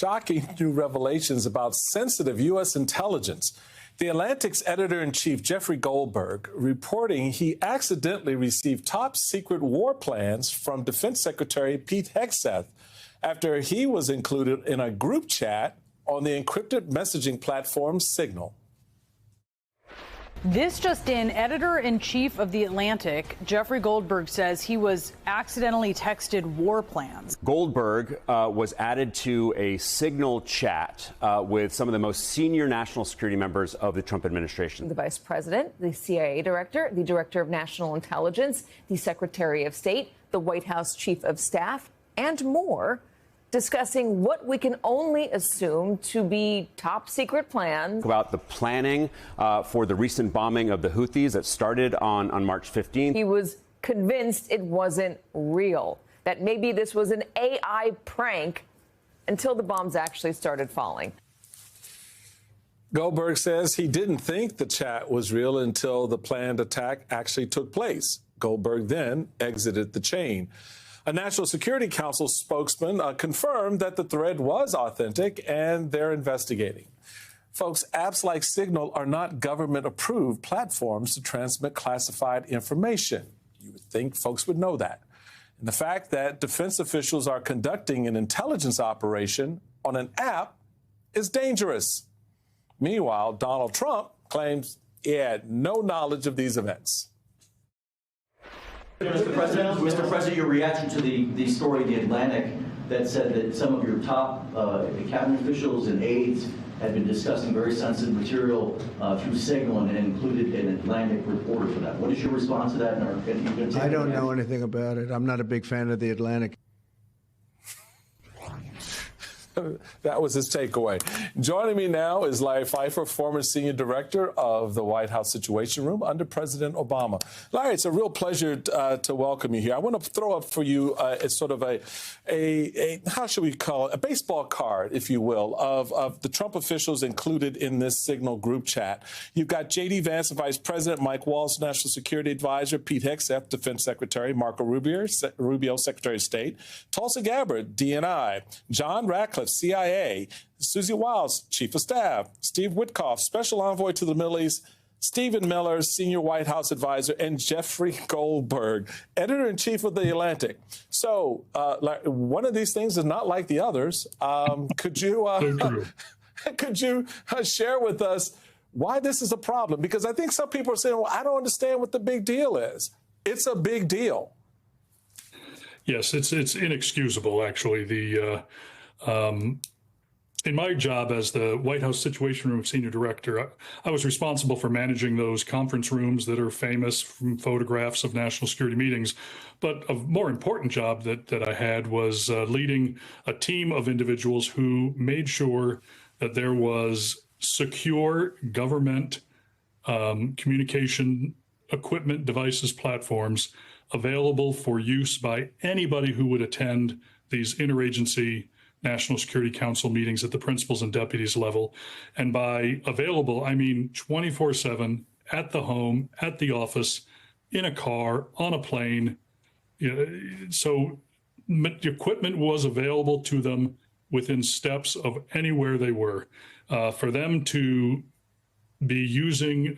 shocking new revelations about sensitive U.S. intelligence. The Atlantic's editor-in-chief, Jeffrey Goldberg, reporting he accidentally received top-secret war plans from Defense Secretary Pete Hegseth after he was included in a group chat on the encrypted messaging platform Signal. This just in, editor-in-chief of The Atlantic, Jeffrey Goldberg, says he was accidentally texted war plans. Goldberg was added to a Signal chat with some of the most senior national security members of the Trump administration. The Vice President, the CIA Director, the Director of National Intelligence, the Secretary of State, the White House Chief of Staff, and more, discussing what we can only assume to be top-secret plans. About the planning for the recent bombing of the Houthis that started on March 15th. He was convinced it wasn't real, that maybe this was an AI prank until the bombs actually started falling. Goldberg says he didn't think the chat was real until the planned attack actually took place. Goldberg then exited the chain. A National Security Council spokesman confirmed that the thread was authentic and they're investigating. Folks, apps like Signal are not government-approved platforms to transmit classified information. You would think folks would know that. And the fact that defense officials are conducting an intelligence operation on an app is dangerous. Meanwhile, Donald Trump claims he had no knowledge of these events. Mr. President, your reaction to the story in The Atlantic that said that some of your top cabinet officials and aides had been discussing very sensitive material through Signal and included an Atlantic reporter for that. What is your response to that? I don't know anything about it. I'm not a big fan of The Atlantic. That was his takeaway. Joining me now is Larry Pfeiffer, former senior director of the White House Situation Room under President Obama. Larry, it's a real pleasure to welcome you here. I want to throw up for you it's sort of a how should we call it, a baseball card, if you will, of the Trump officials included in this Signal group chat. You've got JD Vance, Vice President, Mike Waltz, National Security Advisor, Pete Hegseth, Defense Secretary, Marco Rubio, Secretary of State, Tulsi Gabbard, DNI, John Ratcliffe, CIA, Susie Wiles, Chief of Staff, Steve Witkoff, Special Envoy to the Middle East, Stephen Miller, Senior White House Advisor, and Jeffrey Goldberg, Editor-in-Chief of The Atlantic. So one of these things is not like the others. Could you share with us why this is a problem? Because I think some people are saying, well, I don't understand what the big deal is. It's a big deal. Yes, it's inexcusable, actually. In my job as the White House Situation Room Senior Director, I was responsible for managing those conference rooms that are famous from photographs of national security meetings. But a more important job that I had was leading a team of individuals who made sure that there was secure government communication equipment, devices, platforms available for use by anybody who would attend these interagency National Security Council meetings at the principals and deputies level. And by available, I mean 24/7, at the home, at the office, in a car, on a plane. So the equipment was available to them within steps of anywhere they were. For them to be using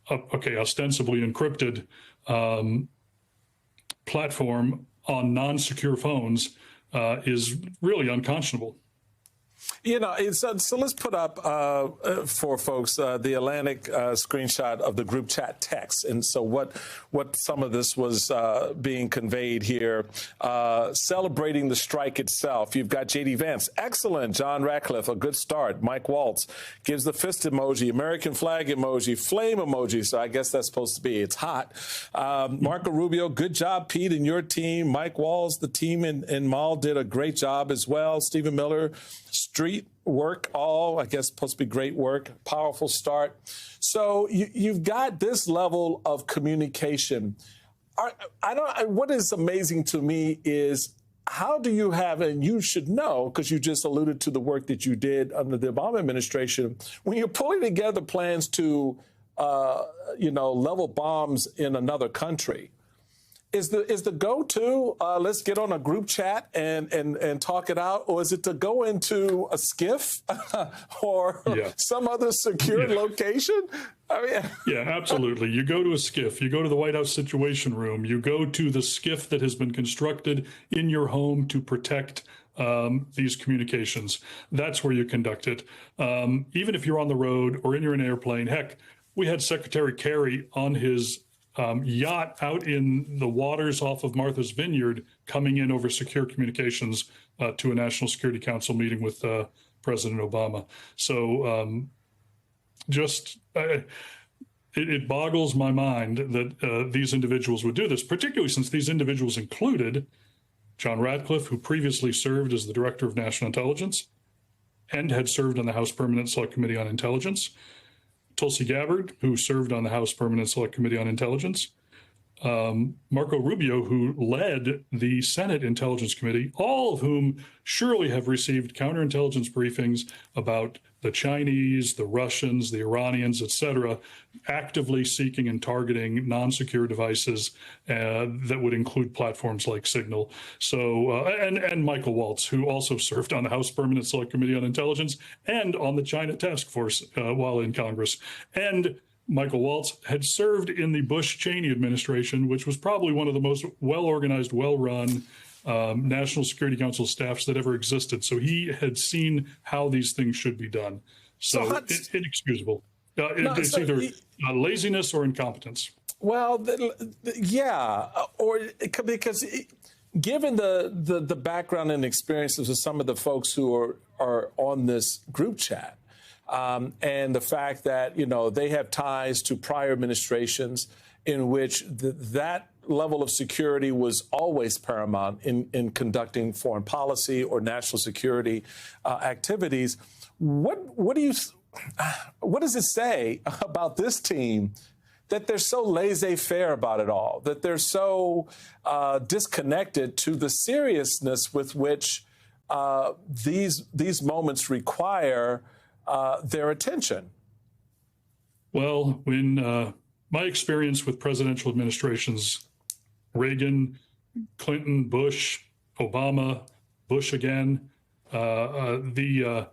ostensibly encrypted platform on non-secure phones is really unconscionable. You know, so let's put up for folks the Atlantic screenshot of the group chat text. And so what some of this was being conveyed here, celebrating the strike itself. You've got JD Vance, excellent. John Ratcliffe, a good start. Mike Waltz gives the fist emoji, American flag emoji, flame emoji. So I guess that's supposed to be it's hot. Marco Rubio, good job, Pete, and your team. Mike Waltz, the team in Mall did a great job as well. Stephen Miller, street work, I guess supposed to be great work, powerful start. So you've got this level of communication. What is amazing to me is how do you have, and you should know, because you just alluded to the work that you did under the Obama administration, when you're pulling together plans to, level bombs in another country, is the go-to, let's get on a group chat and talk it out, or is it to go into a skiff or some other secure location? I mean, yeah, absolutely. You go to a skiff, you go to the White House Situation Room, you go to the skiff that has been constructed in your home to protect these communications. That's where you conduct it. Even if you're on the road or you're in an airplane, heck, we had Secretary Kerry on his yacht out in the waters off of Martha's Vineyard coming in over secure communications to a National Security Council meeting with President Obama. So it boggles my mind that these individuals would do this, particularly since these individuals included John Ratcliffe, who previously served as the Director of National Intelligence and had served on the House Permanent Select Committee on Intelligence, Tulsi Gabbard, who served on the House Permanent Select Committee on Intelligence, Marco Rubio, who led the Senate Intelligence Committee, all of whom surely have received counterintelligence briefings about the Chinese, the Russians, the Iranians, et cetera, actively seeking and targeting non-secure devices that would include platforms like Signal. So, and Michael Waltz, who also served on the House Permanent Select Committee on Intelligence and on the China Task Force while in Congress. And Michael Waltz had served in the Bush-Cheney administration, which was probably one of the most well-organized, well-run National Security Council staffs that ever existed. So he had seen how these things should be done. So it's inexcusable. It's either laziness or incompetence. Well, yeah, or because given the background and experiences of some of the folks who are on this group chat, and the fact that, you know, they have ties to prior administrations in which that level of security was always paramount in conducting foreign policy or national security activities. What does it say about this team that they're so laissez-faire about it all, that they're so disconnected to the seriousness with which these moments require their attention? Well, when my experience with presidential administrations, Reagan, Clinton, Bush, Obama, Bush again, they're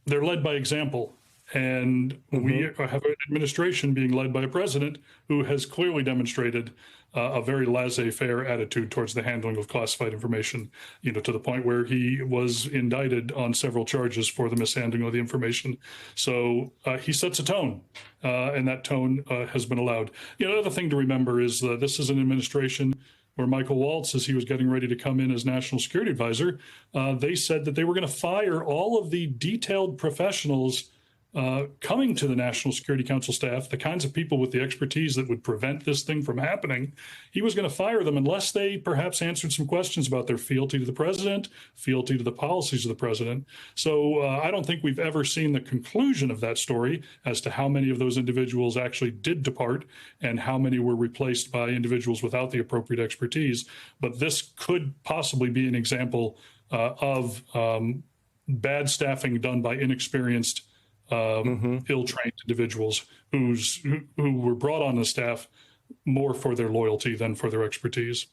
led by example. And we have an administration being led by a president who has clearly demonstrated a very laissez-faire attitude towards the handling of classified information, you know, to the point where he was indicted on several charges for the mishandling of the information. So he sets a tone, and that tone has been allowed. You know, the other thing to remember is that this is an administration where Michael Waltz, as he was getting ready to come in as National Security Advisor, they said that they were going to fire all of the detailed professionals coming to the National Security Council staff, the kinds of people with the expertise that would prevent this thing from happening. He was going to fire them unless they perhaps answered some questions about their fealty to the president, fealty to the policies of the president. So I don't think we've ever seen the conclusion of that story as to how many of those individuals actually did depart and how many were replaced by individuals without the appropriate expertise. But this could possibly be an example of bad staffing done by inexperienced ill-trained individuals who were brought on the staff more for their loyalty than for their expertise.